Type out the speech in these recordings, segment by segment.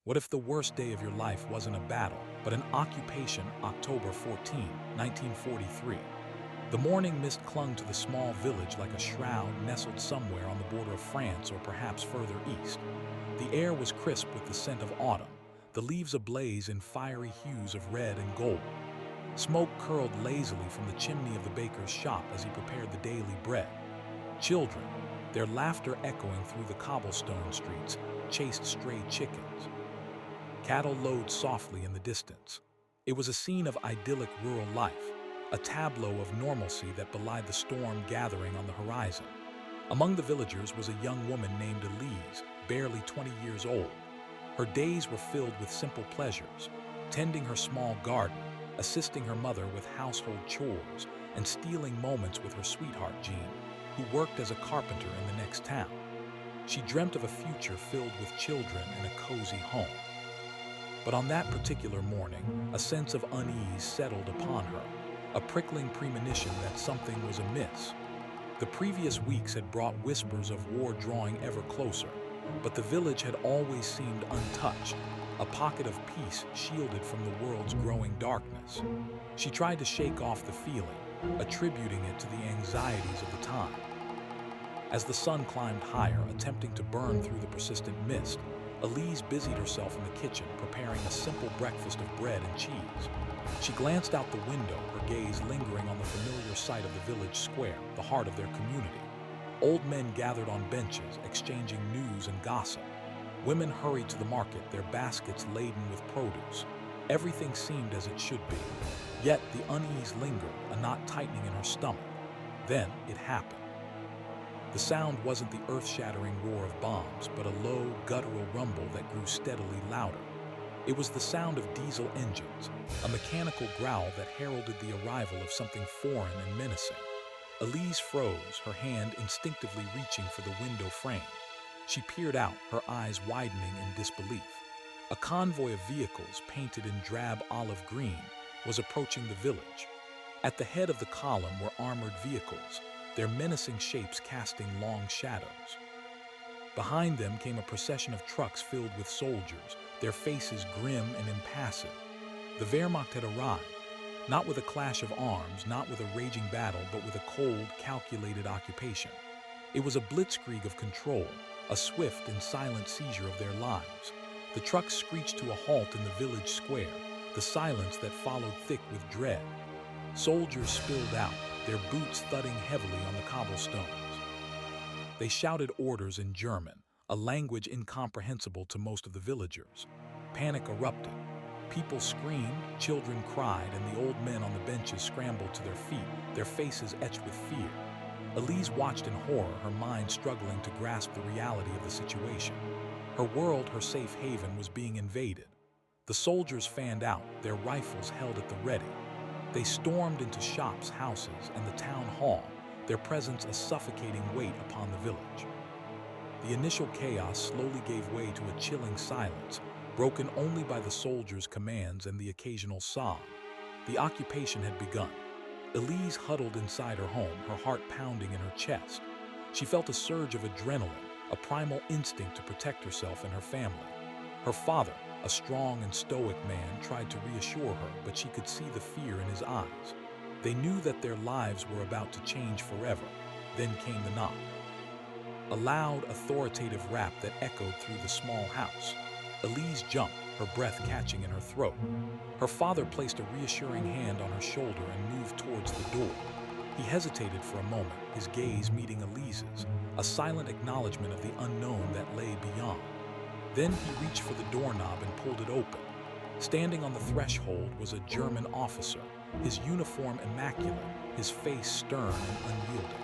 What if the worst day of your life wasn't a battle, but an occupation? October 14, 1943. The morning mist clung to the small village like a shroud nestled somewhere on the border of France or perhaps further east. The air was crisp with the scent of autumn, the leaves ablaze in fiery hues of red and gold. Smoke curled lazily from the chimney of the baker's shop as he prepared the daily bread. Children, their laughter echoing through the cobblestone streets, chased stray chickens. Cattle lowed softly in the distance. It was a scene of idyllic rural life, a tableau of normalcy that belied the storm gathering on the horizon. Among the villagers was a young woman named Elise, barely 20 years old. Her days were filled with simple pleasures, tending her small garden, assisting her mother with household chores, and stealing moments with her sweetheart Jean, who worked as a carpenter in the next town. She dreamt of a future filled with children and a cozy home. But on that particular morning, a sense of unease settled upon her, a prickling premonition that something was amiss. The previous weeks had brought whispers of war drawing ever closer, but the village had always seemed untouched, a pocket of peace shielded from the world's growing darkness. She tried to shake off the feeling, attributing it to the anxieties of the time. As the sun climbed higher, attempting to burn through the persistent mist, Elise busied herself in the kitchen, preparing a simple breakfast of bread and cheese. She glanced out the window, her gaze lingering on the familiar sight of the village square, the heart of their community. Old men gathered on benches, exchanging news and gossip. Women hurried to the market, their baskets laden with produce. Everything seemed as it should be. Yet the unease lingered, a knot tightening in her stomach. Then it happened. The sound wasn't the earth-shattering roar of bombs, but a low, guttural rumble that grew steadily louder. It was the sound of diesel engines, a mechanical growl that heralded the arrival of something foreign and menacing. Elise froze, her hand instinctively reaching for the window frame. She peered out, her eyes widening in disbelief. A convoy of vehicles, painted in drab olive green, was approaching the village. At the head of the column were armored vehicles, their menacing shapes casting long shadows. Behind them came a procession of trucks filled with soldiers, their faces grim and impassive. The Wehrmacht had arrived, not with a clash of arms, not with a raging battle, but with a cold, calculated occupation. It was a blitzkrieg of control, a swift and silent seizure of their lives. The trucks screeched to a halt in the village square, the silence that followed thick with dread. Soldiers spilled out, their boots thudding heavily on the cobblestones. They shouted orders in German, a language incomprehensible to most of the villagers. Panic erupted. People screamed, children cried, and the old men on the benches scrambled to their feet, their faces etched with fear. Elise watched in horror, her mind struggling to grasp the reality of the situation. Her world, her safe haven, was being invaded. The soldiers fanned out, their rifles held at the ready. They stormed into shops, houses, and the town hall, their presence a suffocating weight upon the village. The initial chaos slowly gave way to a chilling silence, broken only by the soldiers' commands and the occasional sob. The occupation had begun. Elise huddled inside her home, her heart pounding in her chest. She felt a surge of adrenaline, a primal instinct to protect herself and her family. Her father, a strong and stoic man, tried to reassure her, but she could see the fear in his eyes. They knew that their lives were about to change forever. Then came the knock. A loud, authoritative rap that echoed through the small house. Elise jumped, her breath catching in her throat. Her father placed a reassuring hand on her shoulder and moved towards the door. He hesitated for a moment, his gaze meeting Elise's, a silent acknowledgement of the unknown that lay beyond. Then he reached for the doorknob and pulled it open. Standing on the threshold was a German officer, his uniform immaculate, his face stern and unyielding.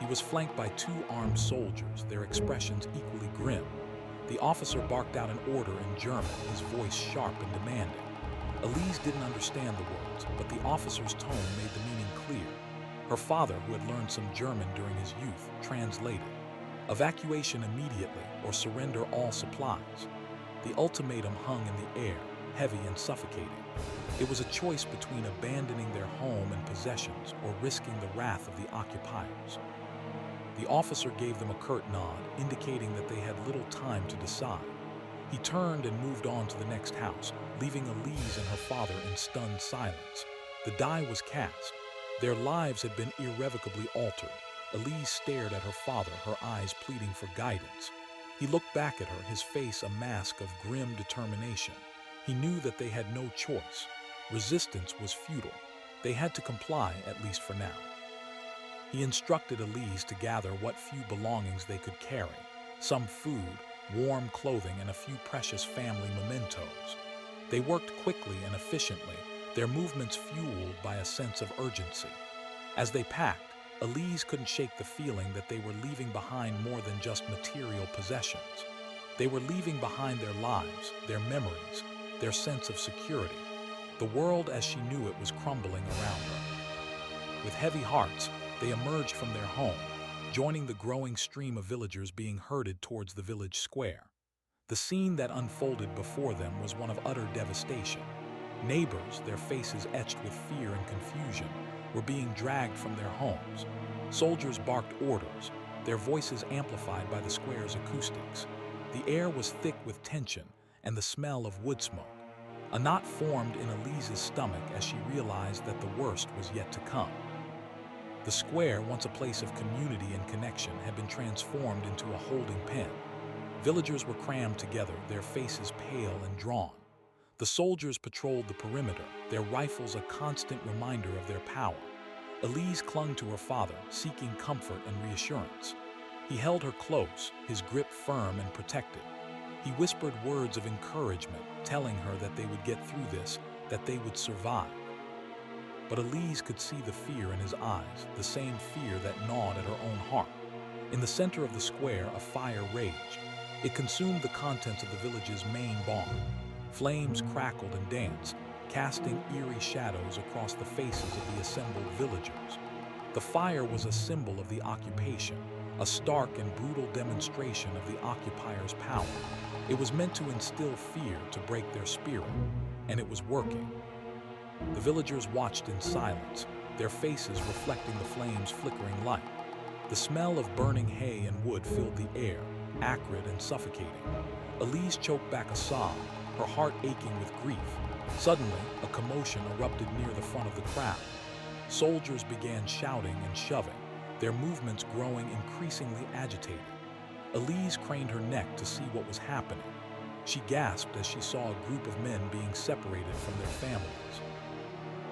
He was flanked by two armed soldiers, their expressions equally grim. The officer barked out an order in German, his voice sharp and demanding. Elise didn't understand the words, but the officer's tone made the meaning clear. Her father, who had learned some German during his youth, translated. Evacuation immediately, or surrender all supplies. The ultimatum hung in the air, heavy and suffocating. It was a choice between abandoning their home and possessions or risking the wrath of the occupiers. The officer gave them a curt nod, indicating that they had little time to decide. He turned and moved on to the next house, leaving Elise and her father in stunned silence. The die was cast. Their lives had been irrevocably altered. Elise stared at her father, her eyes pleading for guidance. He looked back at her, his face a mask of grim determination. He knew that they had no choice. Resistance was futile. They had to comply, at least for now. He instructed Elise to gather what few belongings they could carry, some food, warm clothing, and a few precious family mementos. They worked quickly and efficiently, their movements fueled by a sense of urgency. As they packed, Elise couldn't shake the feeling that they were leaving behind more than just material possessions. They were leaving behind their lives, their memories, their sense of security. The world as she knew it was crumbling around her. With heavy hearts, they emerged from their home, joining the growing stream of villagers being herded towards the village square. The scene that unfolded before them was one of utter devastation. Neighbors, their faces etched with fear and confusion, were being dragged from their homes. Soldiers barked orders, their voices amplified by the square's acoustics. The air was thick with tension and the smell of wood smoke. A knot formed in Elise's stomach as she realized that the worst was yet to come. The square, once a place of community and connection, had been transformed into a holding pen. Villagers were crammed together, their faces pale and drawn. The soldiers patrolled the perimeter, their rifles a constant reminder of their power. Elise clung to her father, seeking comfort and reassurance. He held her close, his grip firm and protective. He whispered words of encouragement, telling her that they would get through this, that they would survive. But Elise could see the fear in his eyes, the same fear that gnawed at her own heart. In the center of the square, a fire raged. It consumed the contents of the village's main barn. Flames crackled and danced, casting eerie shadows across the faces of the assembled villagers. The fire was a symbol of the occupation, a stark and brutal demonstration of the occupiers' power. It was meant to instill fear, to break their spirit, and it was working. The villagers watched in silence, their faces reflecting the flames' flickering light. The smell of burning hay and wood filled the air, acrid and suffocating. Elise choked back a sob, her heart aching with grief. Suddenly, a commotion erupted near the front of the crowd. Soldiers began shouting and shoving, their movements growing increasingly agitated. Elise craned her neck to see what was happening. She gasped as she saw a group of men being separated from their families.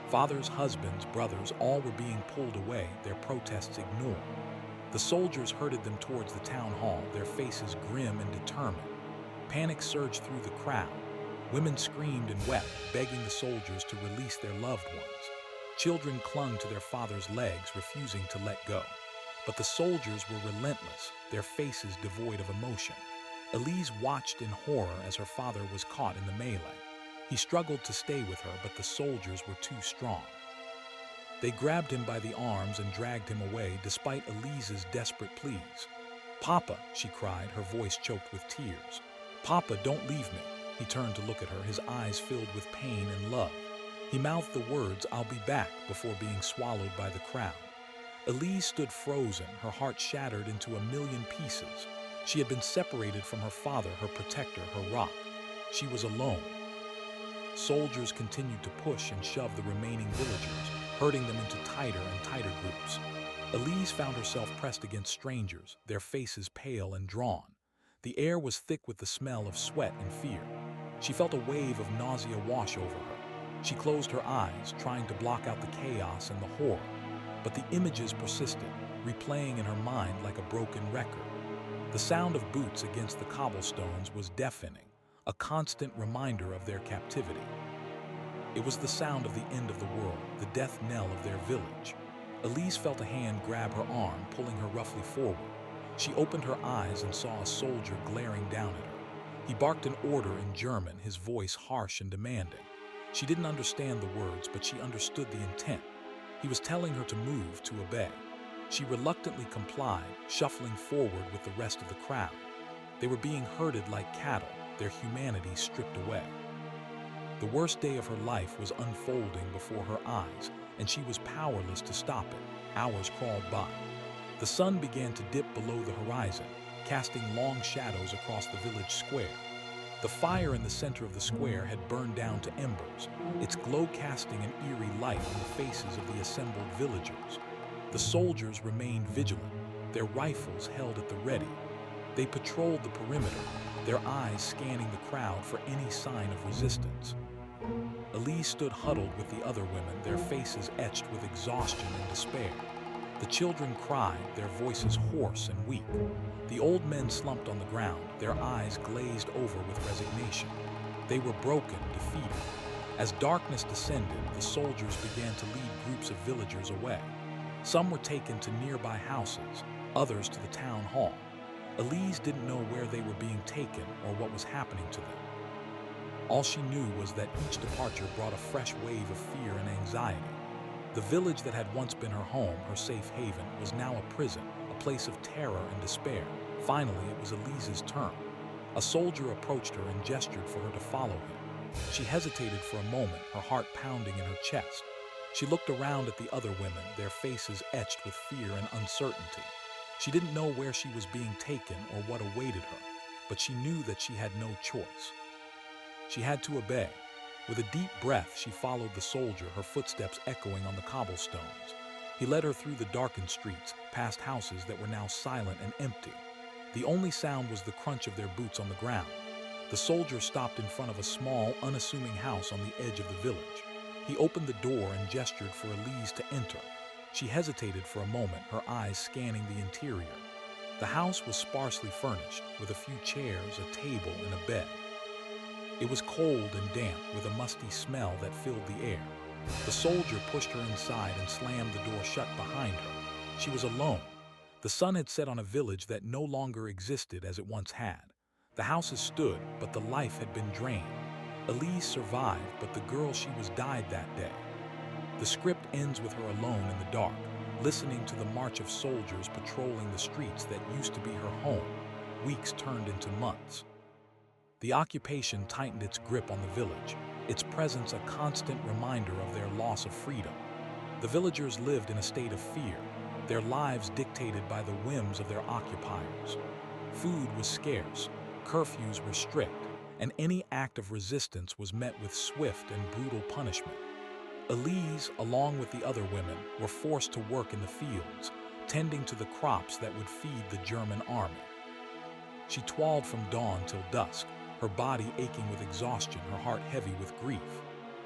Fathers, husbands, brothers, all were being pulled away, their protests ignored. The soldiers herded them towards the town hall, their faces grim and determined. Panic surged through the crowd. Women screamed and wept, begging the soldiers to release their loved ones. Children clung to their fathers' legs, refusing to let go. But the soldiers were relentless, their faces devoid of emotion. Elise watched in horror as her father was caught in the melee. He struggled to stay with her, but the soldiers were too strong. They grabbed him by the arms and dragged him away, despite Elise's desperate pleas. "Papa," she cried, her voice choked with tears. "Papa, don't leave me." He turned to look at her, his eyes filled with pain and love. He mouthed the words, "I'll be back," before being swallowed by the crowd. Elise stood frozen, her heart shattered into a million pieces. She had been separated from her father, her protector, her rock. She was alone. Soldiers continued to push and shove the remaining villagers, herding them into tighter and tighter groups. Elise found herself pressed against strangers, their faces pale and drawn. The air was thick with the smell of sweat and fear. She felt a wave of nausea wash over her. She closed her eyes, trying to block out the chaos and the horror. But the images persisted, replaying in her mind like a broken record. The sound of boots against the cobblestones was deafening, a constant reminder of their captivity. It was the sound of the end of the world, the death knell of their village. Elise felt a hand grab her arm, pulling her roughly forward. She opened her eyes and saw a soldier glaring down at her. He barked an order in German, his voice harsh and demanding. She didn't understand the words, but she understood the intent. He was telling her to move, to obey. She reluctantly complied, shuffling forward with the rest of the crowd. They were being herded like cattle, their humanity stripped away. The worst day of her life was unfolding before her eyes, and she was powerless to stop it. Hours crawled by. The sun began to dip below the horizon, casting long shadows across the village square. The fire in the center of the square had burned down to embers, its glow casting an eerie light on the faces of the assembled villagers. The soldiers remained vigilant, their rifles held at the ready. They patrolled the perimeter, their eyes scanning the crowd for any sign of resistance. Elise stood huddled with the other women, their faces etched with exhaustion and despair. The children cried, their voices hoarse and weak. The old men slumped on the ground, their eyes glazed over with resignation. They were broken, defeated. As darkness descended, the soldiers began to lead groups of villagers away. Some were taken to nearby houses, others to the town hall. Elise didn't know where they were being taken or what was happening to them. All she knew was that each departure brought a fresh wave of fear and anxiety. The village that had once been her home, her safe haven, was now a prison, a place of terror and despair. Finally, it was Elise's turn. A soldier approached her and gestured for her to follow him. She hesitated for a moment, her heart pounding in her chest. She looked around at the other women, their faces etched with fear and uncertainty. She didn't know where she was being taken or what awaited her, but she knew that she had no choice. She had to obey. With a deep breath, she followed the soldier, her footsteps echoing on the cobblestones. He led her through the darkened streets, past houses that were now silent and empty. The only sound was the crunch of their boots on the ground. The soldier stopped in front of a small, unassuming house on the edge of the village. He opened the door and gestured for Elise to enter. She hesitated for a moment, her eyes scanning the interior. The house was sparsely furnished, with a few chairs, a table, and a bed. It was cold and damp, with a musty smell that filled the air. The soldier pushed her inside and slammed the door shut behind her. She was alone. The sun had set on a village that no longer existed as it once had. The houses stood, but the life had been drained. Elise survived, but the girl she was died that day. The script ends with her alone in the dark, listening to the march of soldiers patrolling the streets that used to be her home. Weeks turned into months. The occupation tightened its grip on the village, its presence a constant reminder of their loss of freedom. The villagers lived in a state of fear, their lives dictated by the whims of their occupiers. Food was scarce, curfews were strict, and any act of resistance was met with swift and brutal punishment. Elise, along with the other women, were forced to work in the fields, tending to the crops that would feed the German army. She toiled from dawn till dusk, her body aching with exhaustion, her heart heavy with grief.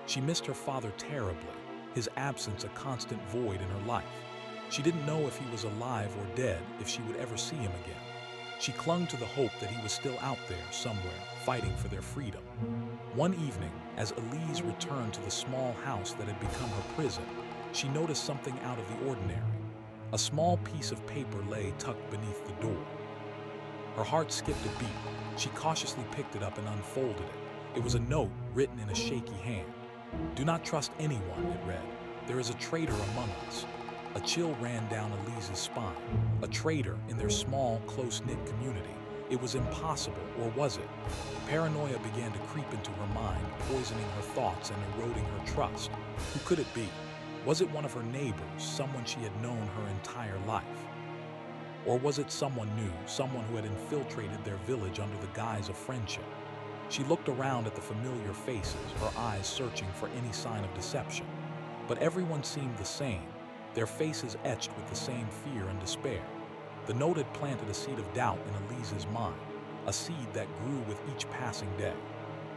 She missed her father terribly, his absence a constant void in her life. She didn't know if he was alive or dead, if she would ever see him again. She clung to the hope that he was still out there somewhere, fighting for their freedom. One evening, as Elise returned to the small house that had become her prison, she noticed something out of the ordinary. A small piece of paper lay tucked beneath the door. Her heart skipped a beat. She cautiously picked it up and unfolded it. It was a note written in a shaky hand. "Do not trust anyone," it read. "There is a traitor among us." A chill ran down Elise's spine. A traitor in their small, close-knit community. It was impossible, or was it? Paranoia began to creep into her mind, poisoning her thoughts and eroding her trust. Who could it be? Was it one of her neighbors, someone she had known her entire life? Or was it someone new, someone who had infiltrated their village under the guise of friendship? She looked around at the familiar faces, her eyes searching for any sign of deception. But everyone seemed the same, their faces etched with the same fear and despair. The note had planted a seed of doubt in Elise's mind, a seed that grew with each passing day.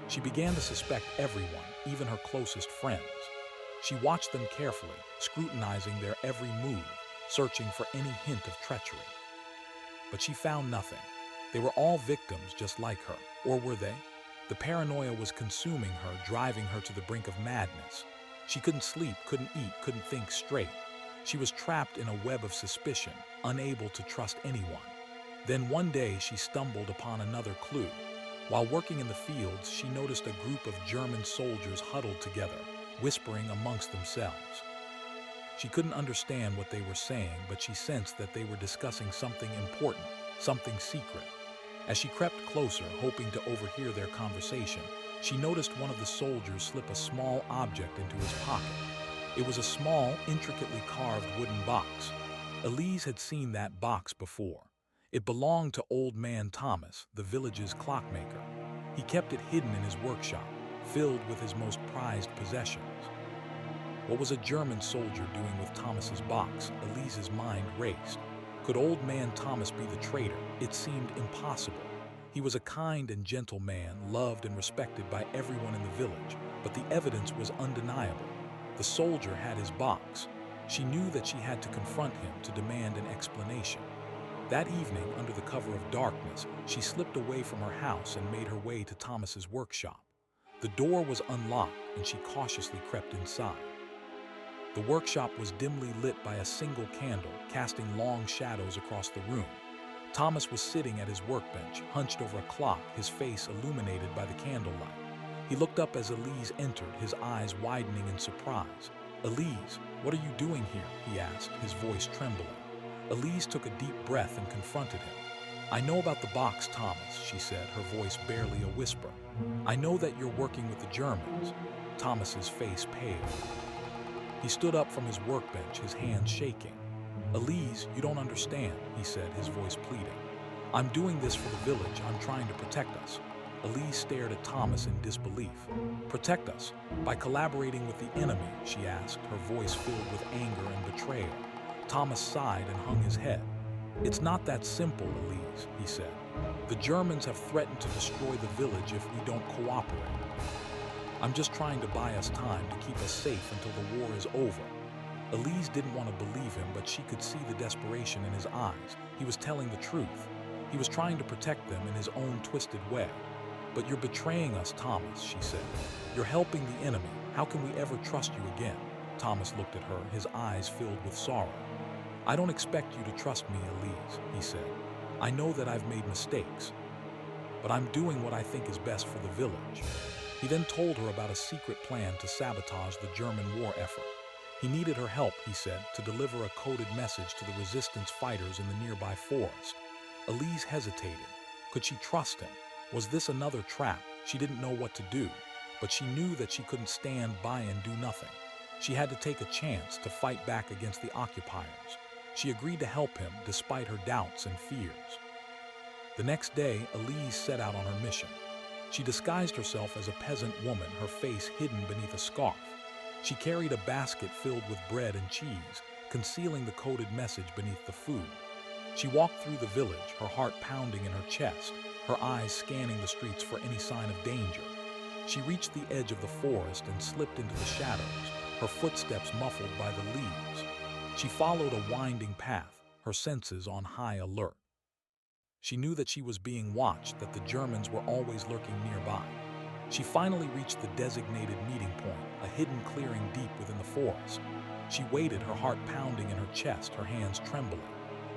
She began to suspect everyone, even her closest friends. She watched them carefully, scrutinizing their every move, searching for any hint of treachery. But she found nothing. They were all victims just like her. Or were they? The paranoia was consuming her, driving her to the brink of madness. She couldn't sleep, couldn't eat, couldn't think straight. She was trapped in a web of suspicion, unable to trust anyone. Then one day she stumbled upon another clue. While working in the fields, she noticed a group of German soldiers huddled together, whispering amongst themselves. She couldn't understand what they were saying, but she sensed that they were discussing something important, something secret. As she crept closer, hoping to overhear their conversation, she noticed one of the soldiers slip a small object into his pocket. It was a small, intricately carved wooden box. Elise had seen that box before. It belonged to Old Man Thomas, the village's clockmaker. He kept it hidden in his workshop, filled with his most prized possessions. What was a German soldier doing with Thomas's box? Elise's mind raced. Could old man Thomas be the traitor? It seemed impossible. He was a kind and gentle man, loved and respected by everyone in the village, but the evidence was undeniable. The soldier had his box. She knew that she had to confront him to demand an explanation. That evening, under the cover of darkness, she slipped away from her house and made her way to Thomas's workshop. The door was unlocked and she cautiously crept inside. The workshop was dimly lit by a single candle, casting long shadows across the room. Thomas was sitting at his workbench, hunched over a clock, his face illuminated by the candlelight. He looked up as Elise entered, his eyes widening in surprise. "Elise, what are you doing here?" he asked, his voice trembling. Elise took a deep breath and confronted him. "I know about the box, Thomas," she said, her voice barely a whisper. "I know that you're working with the Germans." Thomas's face paled. He stood up from his workbench, his hands shaking. "Elise, you don't understand," he said, his voice pleading. "I'm doing this for the village. I'm trying to protect us." Elise stared at Thomas in disbelief. "Protect us? By collaborating with the enemy?" she asked, her voice filled with anger and betrayal. Thomas sighed and hung his head. "It's not that simple, Elise," he said. "The Germans have threatened to destroy the village if we don't cooperate. I'm just trying to buy us time to keep us safe until the war is over." Elise didn't want to believe him, but she could see the desperation in his eyes. He was telling the truth. He was trying to protect them in his own twisted way. "But you're betraying us, Thomas," she said. "You're helping the enemy. How can we ever trust you again?" Thomas looked at her, his eyes filled with sorrow. "I don't expect you to trust me, Elise," he said. "I know that I've made mistakes, but I'm doing what I think is best for the village." He then told her about a secret plan to sabotage the German war effort. He needed her help, he said, to deliver a coded message to the resistance fighters in the nearby forest. Elise hesitated. Could she trust him? Was this another trap? She didn't know what to do, but she knew that she couldn't stand by and do nothing. She had to take a chance to fight back against the occupiers. She agreed to help him despite her doubts and fears. The next day, Elise set out on her mission. She disguised herself as a peasant woman, her face hidden beneath a scarf. She carried a basket filled with bread and cheese, concealing the coded message beneath the food. She walked through the village, her heart pounding in her chest, her eyes scanning the streets for any sign of danger. She reached the edge of the forest and slipped into the shadows, her footsteps muffled by the leaves. She followed a winding path, her senses on high alert. She knew that she was being watched, that the Germans were always lurking nearby. She finally reached the designated meeting point, a hidden clearing deep within the forest. She waited, her heart pounding in her chest, her hands trembling.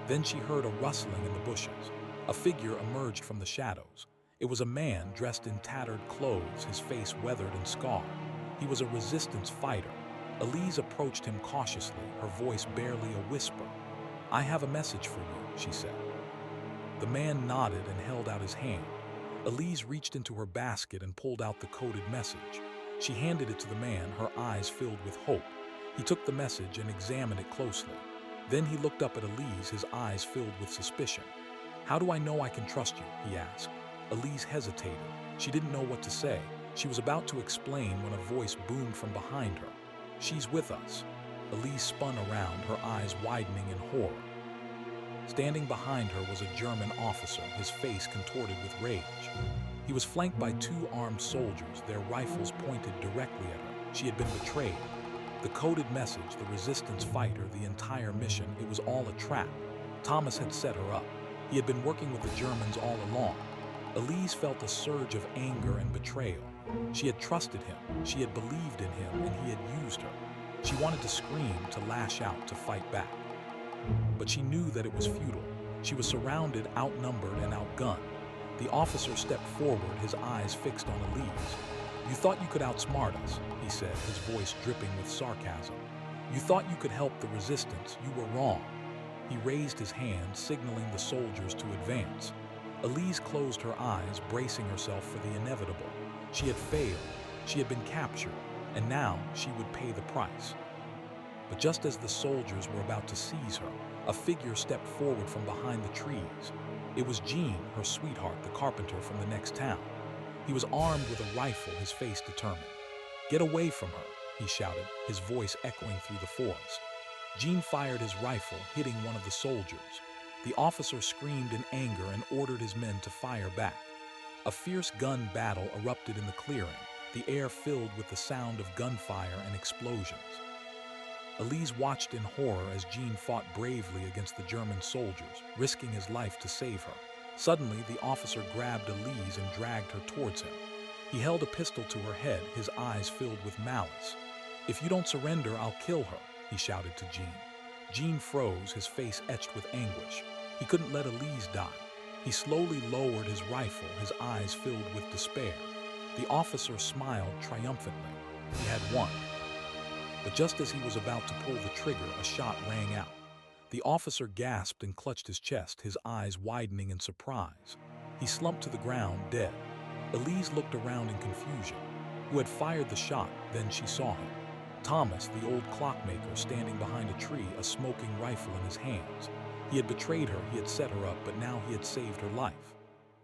Then she heard a rustling in the bushes. A figure emerged from the shadows. It was a man dressed in tattered clothes, his face weathered and scarred. He was a resistance fighter. Elise approached him cautiously, her voice barely a whisper. "I have a message for you," she said. The man nodded and held out his hand. Elise reached into her basket and pulled out the coded message. She handed it to the man, her eyes filled with hope. He took the message and examined it closely. Then he looked up at Elise, his eyes filled with suspicion. "How do I know I can trust you?" he asked. Elise hesitated. She didn't know what to say. She was about to explain when a voice boomed from behind her. "She's with us." Elise spun around, her eyes widening in horror. Standing behind her was a German officer, his face contorted with rage. He was flanked by two armed soldiers, their rifles pointed directly at her. She had been betrayed. The coded message, the resistance fighter, the entire mission, it was all a trap. Thomas had set her up. He had been working with the Germans all along. Elise felt a surge of anger and betrayal. She had trusted him, she had believed in him, and he had used her. She wanted to scream, to lash out, to fight back. But she knew that it was futile. She was surrounded, outnumbered, and outgunned. The officer stepped forward, his eyes fixed on Elise. "You thought you could outsmart us," he said, his voice dripping with sarcasm. "You thought you could help the resistance. You were wrong." He raised his hand, signaling the soldiers to advance. Elise closed her eyes, bracing herself for the inevitable. She had failed. She had been captured, and now she would pay the price. But just as the soldiers were about to seize her, a figure stepped forward from behind the trees. It was Jean, her sweetheart, the carpenter from the next town. He was armed with a rifle, his face determined. "Get away from her," he shouted, his voice echoing through the forest. Jean fired his rifle, hitting one of the soldiers. The officer screamed in anger and ordered his men to fire back. A fierce gun battle erupted in the clearing, the air filled with the sound of gunfire and explosions. Elise watched in horror as Jean fought bravely against the German soldiers, risking his life to save her. Suddenly, the officer grabbed Elise and dragged her towards him. He held a pistol to her head, his eyes filled with malice. "If you don't surrender, I'll kill her," he shouted to Jean. Jean froze, his face etched with anguish. He couldn't let Elise die. He slowly lowered his rifle, his eyes filled with despair. The officer smiled triumphantly. He had won. But just as he was about to pull the trigger, a shot rang out. The officer gasped and clutched his chest, his eyes widening in surprise. He slumped to the ground, dead. Elise looked around in confusion. Who had fired the shot? Then she saw him. Thomas, the old clockmaker, standing behind a tree, a smoking rifle in his hands. He had betrayed her, he had set her up, but now he had saved her life.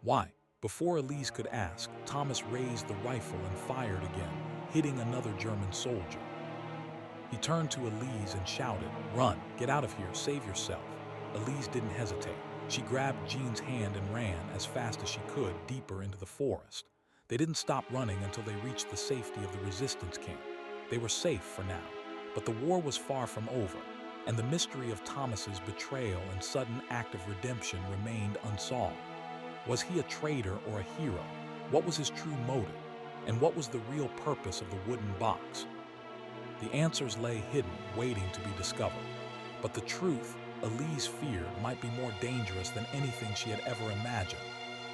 Why? Before Elise could ask, Thomas raised the rifle and fired again, hitting another German soldier. He turned to Elise and shouted, "Run, get out of here, save yourself." Elise didn't hesitate. She grabbed Jean's hand and ran as fast as she could, deeper into the forest. They didn't stop running until they reached the safety of the resistance camp. They were safe for now, but the war was far from over, and the mystery of Thomas's betrayal and sudden act of redemption remained unsolved. Was he a traitor or a hero? What was his true motive? And what was the real purpose of the wooden box? The answers lay hidden, waiting to be discovered. But the truth, Elise feared, might be more dangerous than anything she had ever imagined.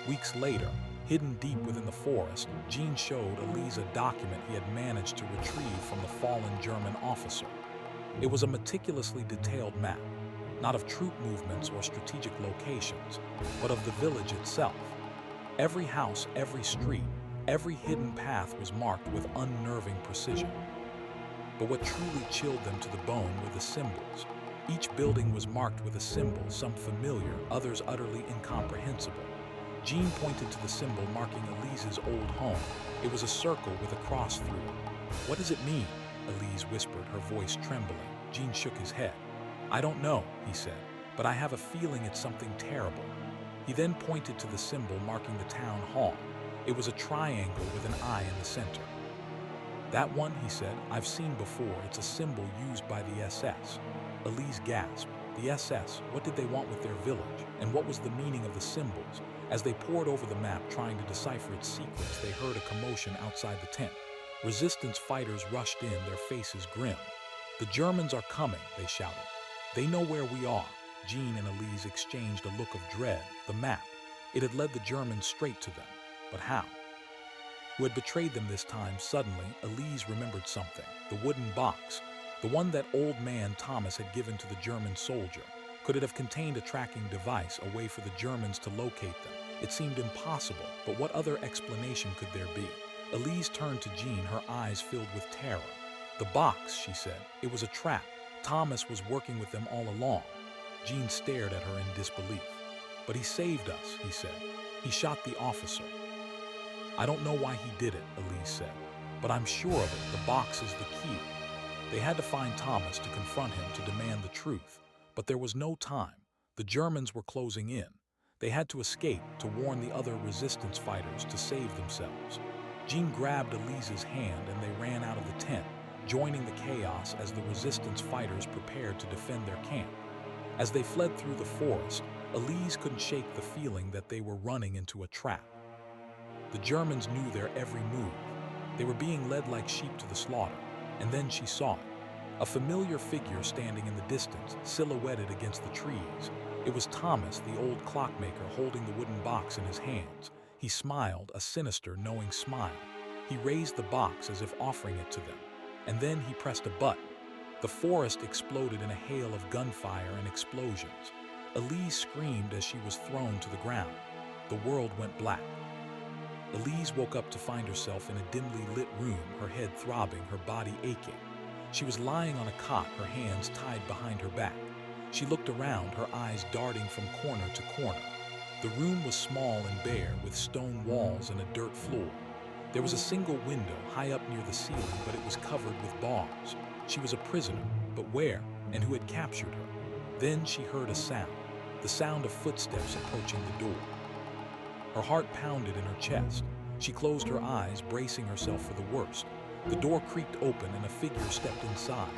Weeks later, hidden deep within the forest, Jean showed Elise a document he had managed to retrieve from the fallen German officer. It was a meticulously detailed map, not of troop movements or strategic locations, but of the village itself. Every house, every street, every hidden path was marked with unnerving precision. But what truly chilled them to the bone were the symbols. Each building was marked with a symbol, some familiar, others utterly incomprehensible. Jean pointed to the symbol marking Elise's old home. It was a circle with a cross through it. "What does it mean?" Elise whispered, her voice trembling. Jean shook his head. "I don't know," he said, "but I have a feeling it's something terrible." He then pointed to the symbol marking the town hall. It was a triangle with an eye in the center. "That one," he said, "I've seen before. It's a symbol used by the SS." Elise gasped. The SS, what did they want with their village? And what was the meaning of the symbols? As they pored over the map trying to decipher its secrets, they heard a commotion outside the tent. Resistance fighters rushed in, their faces grim. "The Germans are coming," they shouted. "They know where we are." Jean and Elise exchanged a look of dread. The map. It had led the Germans straight to them. But how? Who had betrayed them this time? Suddenly, Elise remembered something. The wooden box. The one that old man Thomas had given to the German soldier. Could it have contained a tracking device, a way for the Germans to locate them? It seemed impossible, but what other explanation could there be? Elise turned to Jean, her eyes filled with terror. "The box," she said. "It was a trap. Thomas was working with them all along." Jean stared at her in disbelief. "But he saved us," he said. "He shot the officer." "I don't know why he did it," Elise said, "but I'm sure of it. The box is the key." They had to find Thomas to confront him, to demand the truth. But there was no time. The Germans were closing in. They had to escape, to warn the other resistance fighters, to save themselves. Jean grabbed Elise's hand and they ran out of the tent, joining the chaos as the resistance fighters prepared to defend their camp. As they fled through the forest, Elise couldn't shake the feeling that they were running into a trap. The Germans knew their every move. They were being led like sheep to the slaughter. And then she saw it. A familiar figure standing in the distance, silhouetted against the trees. It was Thomas, the old clockmaker, holding the wooden box in his hands. He smiled, a sinister, knowing smile. He raised the box as if offering it to them. And then he pressed a button. The forest exploded in a hail of gunfire and explosions. Elise screamed as she was thrown to the ground. The world went black. Elise woke up to find herself in a dimly lit room, her head throbbing, her body aching. She was lying on a cot, her hands tied behind her back. She looked around, her eyes darting from corner to corner. The room was small and bare, with stone walls and a dirt floor. There was a single window high up near the ceiling, but it was covered with bars. She was a prisoner, but where and who had captured her? Then she heard a sound, the sound of footsteps approaching the door. Her heart pounded in her chest. She closed her eyes, bracing herself for the worst. The door creaked open and a figure stepped inside.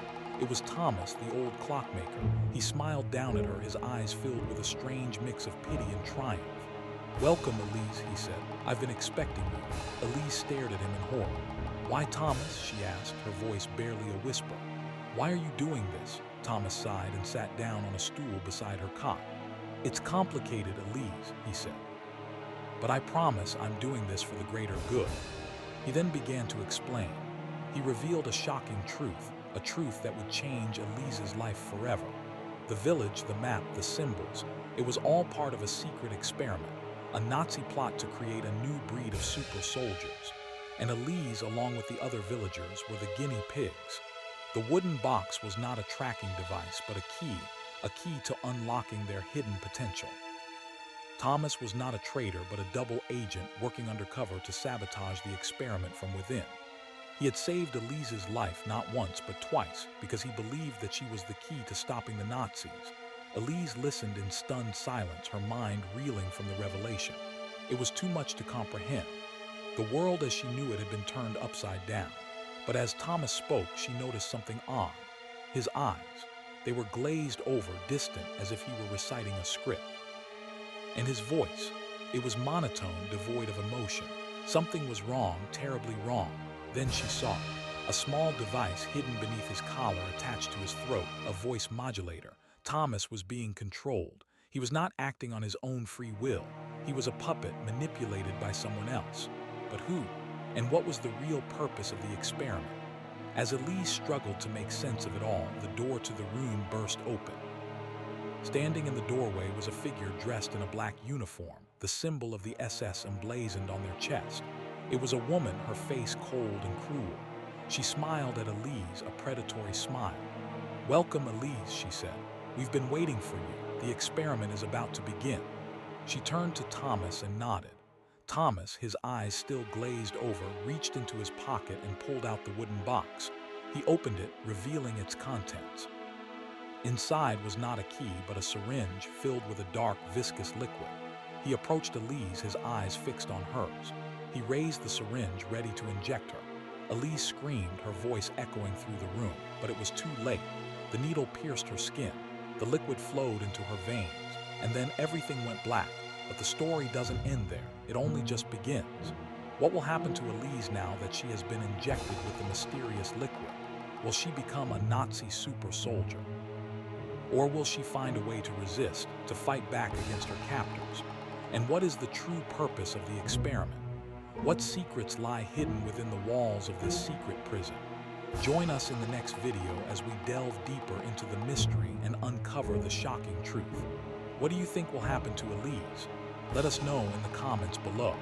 It was Thomas, the old clockmaker. He smiled down at her, his eyes filled with a strange mix of pity and triumph. "Welcome, Elise," he said. "I've been expecting you." Elise stared at him in horror. "Why, Thomas?" she asked, her voice barely a whisper. "Why are you doing this?" Thomas sighed and sat down on a stool beside her cot. "It's complicated, Elise," he said. "But I promise I'm doing this for the greater good." He then began to explain. He revealed a shocking truth, a truth that would change Elise's life forever. The village, the map, the symbols, it was all part of a secret experiment, a Nazi plot to create a new breed of super soldiers. And Elise, along with the other villagers, were the guinea pigs. The wooden box was not a tracking device, but a key to unlocking their hidden potential. Thomas was not a traitor, but a double agent working undercover to sabotage the experiment from within. He had saved Elise's life not once, but twice, because he believed that she was the key to stopping the Nazis. Elise listened in stunned silence, her mind reeling from the revelation. It was too much to comprehend. The world as she knew it had been turned upside down. But as Thomas spoke, she noticed something odd. His eyes, they were glazed over, distant, as if he were reciting a script. And his voice, it was monotone, devoid of emotion. Something was wrong, terribly wrong. Then she saw it, a small device hidden beneath his collar attached to his throat, a voice modulator. Thomas was being controlled. He was not acting on his own free will. He was a puppet manipulated by someone else. But who? And what was the real purpose of the experiment? As Elise struggled to make sense of it all, the door to the room burst open. Standing in the doorway was a figure dressed in a black uniform, the symbol of the SS emblazoned on their chest. It was a woman, her face cold and cruel. She smiled at Elise, a predatory smile. "Welcome, Elise," she said. "We've been waiting for you. The experiment is about to begin." She turned to Thomas and nodded. Thomas, his eyes still glazed over, reached into his pocket and pulled out the wooden box. He opened it, revealing its contents. Inside was not a key, but a syringe filled with a dark, viscous liquid. He approached Elise, his eyes fixed on hers. He raised the syringe, ready to inject her. Elise screamed, her voice echoing through the room, but it was too late. The needle pierced her skin. The liquid flowed into her veins, and then everything went black. But the story doesn't end there. It only just begins. What will happen to Elise now that she has been injected with the mysterious liquid? Will she become a Nazi super soldier? Or will she find a way to resist, to fight back against her captors? And what is the true purpose of the experiment? What secrets lie hidden within the walls of this secret prison? Join us in the next video as we delve deeper into the mystery and uncover the shocking truth. What do you think will happen to Elise? Let us know in the comments below.